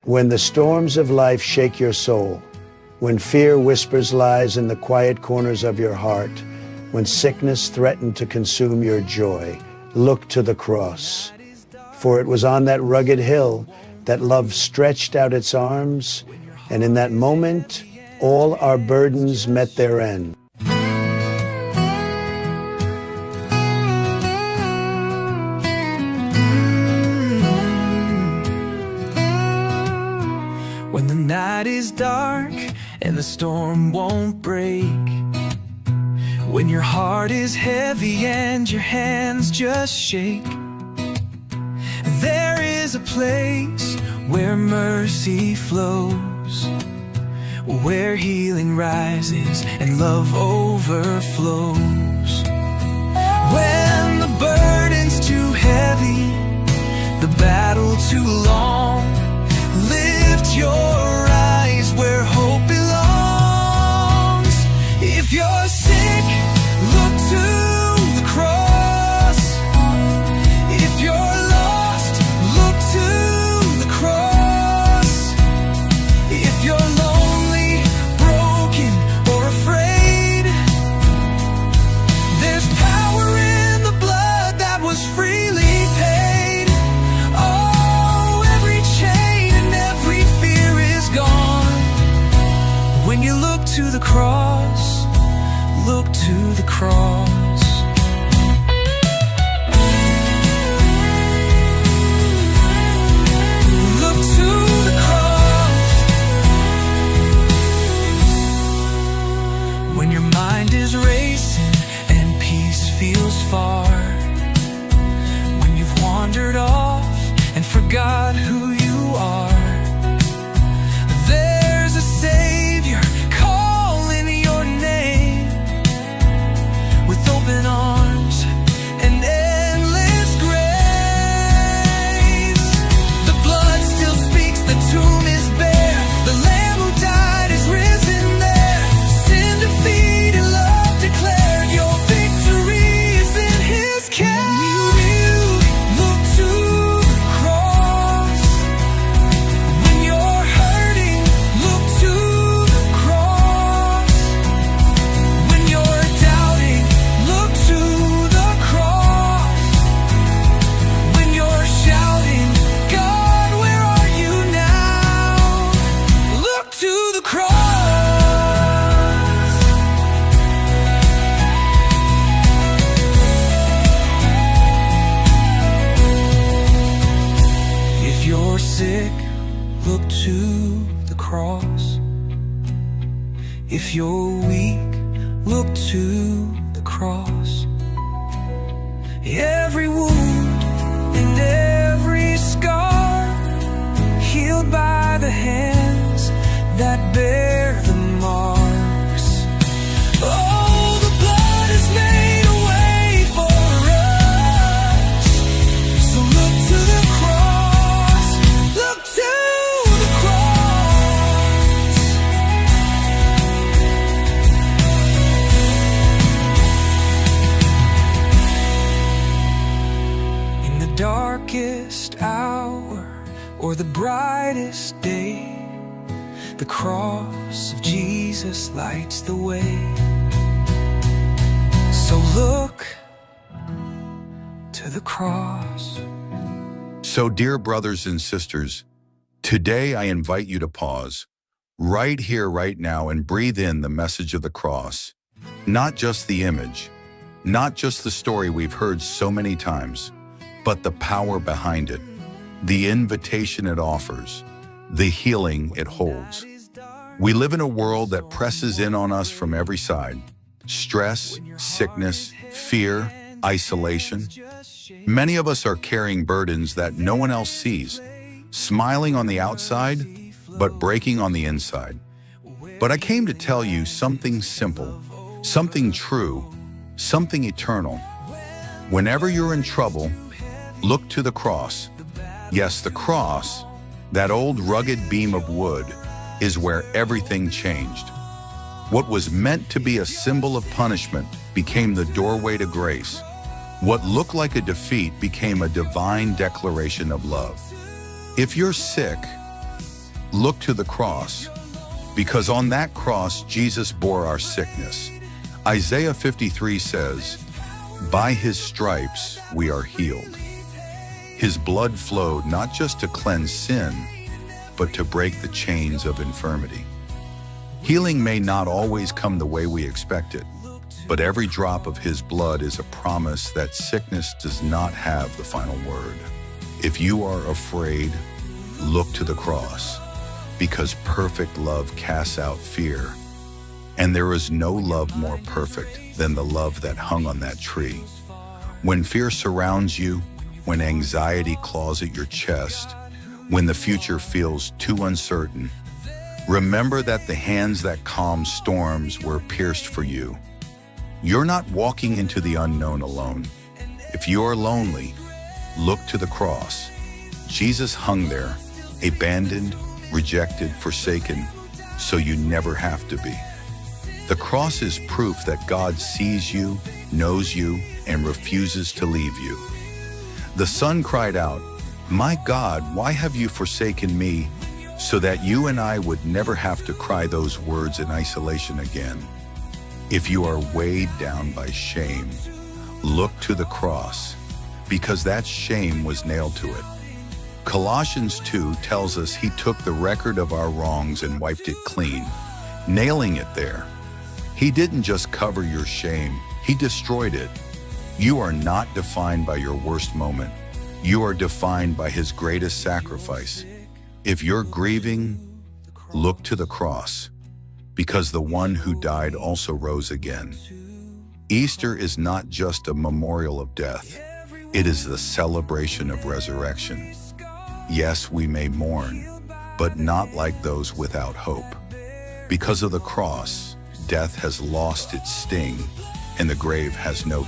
When the storms of life shake your soul, when fear whispers lies in the quiet corners of your heart, when sickness threatened to consume your joy, look to the cross. For it was on that rugged hill that love stretched out its arms, and in that moment, all our burdens met their end. When the night is dark and the storm won't break, when your heart is heavy and your hands just shake, there is a place where mercy flows, where healing rises and love overflows. When the burden's too heavy, the battle too long, lift your eyes where hope belongs. If you're sick, look to the cross. If you're lost, look to the cross. If you're lonely, broken, or afraid, there's power in the blood that was freely paid. Oh, every chain and every fear is gone. When you look to the cross, look to the cross. Look to the cross. When your mind is racing and peace feels far, when you've wandered off and forgot who you are, there's a Savior calling your name with open arms and endless grace. The blood still speaks, the tomb is bare, the Lamb who died is risen there. Sin defeated, love declared, your victory is in His care. Look to the cross. When you're hurting, look to the cross. When you're doubting, look to the cross. When you're shouting, God, where are you now? Look to the cross. If you're sick, look to the cross. If you're weak, look to the cross. Every wound and every scar healed by the hands that bear the marks. Oh, the blood has made a way for us. So look to the cross. Look to the cross. In the darkest hour or the brightest day, the cross of Jesus lights the way. So look to the cross. So, dear brothers and sisters, today I invite you to pause, right here, right now, and breathe in the message of the cross. Not just the image, not just the story we've heard so many times, but the power behind it, the invitation it offers, the healing it holds. We live in a world that presses in on us from every side. Stress, sickness, fear, isolation. Many of us are carrying burdens that no one else sees, smiling on the outside, but breaking on the inside. But I came to tell you something simple, something true, something eternal. Whenever you're in trouble, look to the cross. Yes, the cross, that old rugged beam of wood, is where everything changed. What was meant to be a symbol of punishment became the doorway to grace. What looked like a defeat became a divine declaration of love. If you're sick, Look to the cross, because on that cross, Jesus bore our sickness. Isaiah 53 says, "By his stripes we are healed." His blood flowed not just to cleanse sin, but to break the chains of infirmity. Healing may not always come the way we expect it, but every drop of his blood is a promise that sickness does not have the final word. If you are afraid, look to the cross, because perfect love casts out fear. And there is no love more perfect than the love that hung on that tree. When fear surrounds you, when anxiety claws at your chest, when the future feels too uncertain, remember that the hands that calm storms were pierced for you. You're not walking into the unknown alone. If you are lonely, look to the cross. Jesus hung there, abandoned, rejected, forsaken, so you never have to be. The cross is proof that God sees you, knows you, and refuses to leave you. The Son cried out, "My God, why have you forsaken me?" so that you and I would never have to cry those words in isolation again. If you are weighed down by shame, look to the cross, because that shame was nailed to it. Colossians 2 tells us he took the record of our wrongs and wiped it clean, nailing it there. He didn't just cover your shame, he destroyed it. You are not defined by your worst moment. You are defined by his greatest sacrifice. If you're grieving, look to the cross, because the one who died also rose again. Easter is not just a memorial of death. It is the celebration of resurrection. Yes, we may mourn, but not like those without hope. Because of the cross, death has lost its sting, and the grave has no